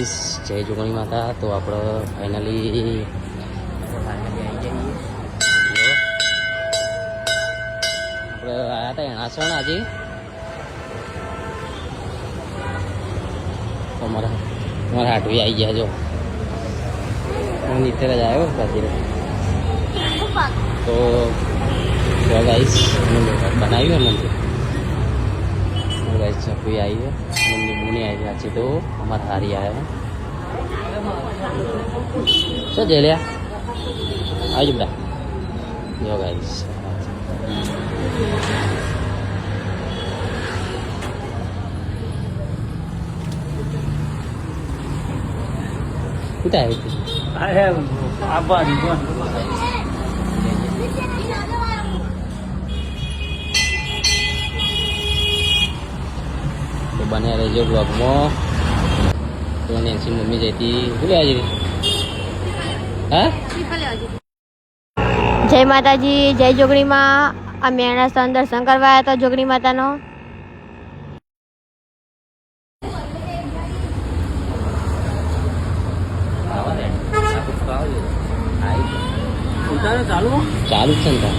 જય જોગણી માતા. તો આપણે ફાઇનલી આવી જઈએ. આપણે આવ્યા હતા એણાસણ આજે. તો મારા હાટવી આવી ગયા. જો નીચે જ આવ્યો સાચી. તો ગાઈસ બનાવ્યું ને ગાઈસ ચકવી આવી है मुनी आई है. तो हमारे हारी आया है. શું જઈ લ્યા આવજો બેટા. જો ગાઈસ कुठे आहे तो बने रहो ब्लॉग में. तो नेन्सी मम्मी जती भूले आज हाँ. जय माताजी. जय जोगणी माँ. अमे एणासण दर्शन करवा आया तो जोगणी माता नो. चालू છે ને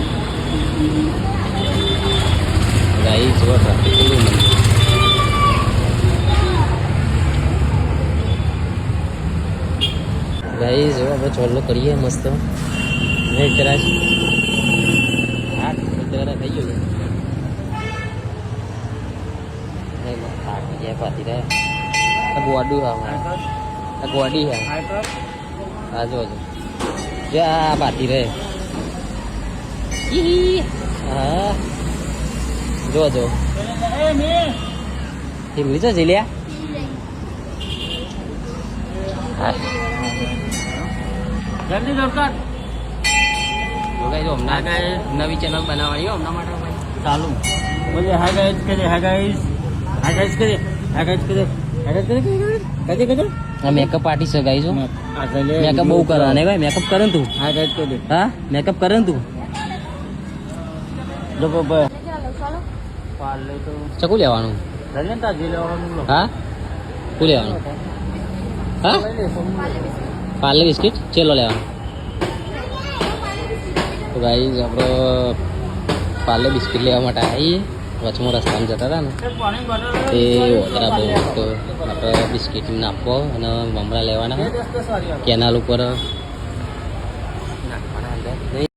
ગાઈસ જો ટ્રાફિક કેટલું મને. ગાઈસ જો આપણે ચોલ્લો કરીએ મસ્ત. વેટ કરાશ હા જરા થઈ ગયું નહીં થાકી જાય પાતી રહે. આ ગોડું આ ગોડી હે હા જો જો આ પાતી રહે. હા જો જો હિમલી તો જઈ જલ્દી દોડકાર. જો હમણાં નવી ચેનલ બનાવવાની હો હમણાં માટે ચાલુ બોલે. હાય ગાઈસ કરે હાય ગાઈસ હાય ગાઈસ કરે હાય ગાઈસ કરે હાય ગાઈસ કરે કદે આ મેકઅપ આર્ટિસ્ટ છે ગાઈસ. મેકઅપ બહુ કરે ને ભાઈ. મેકઅપ કરે ને તું. હાય ગાઈસ કરે હા મેકઅપ કરે ને તું. જો બાબા પાર્લે તો ચકુ લેવાનું હા શું લેવાનું હા પાર્લે બિસ્કિટ ચેલો લેવાનું. તો ગાઈસ આપણે પાર્લે બિસ્કિટ લેવા માટે આવીએ. વચમાં રસ્તામાં જતા હતા ને તે ઓતરા બહુ તો આપણે બિસ્કિટ નાખવો અને મમરા લેવાના કેનાલ ઉપર નાખવાના અંદર.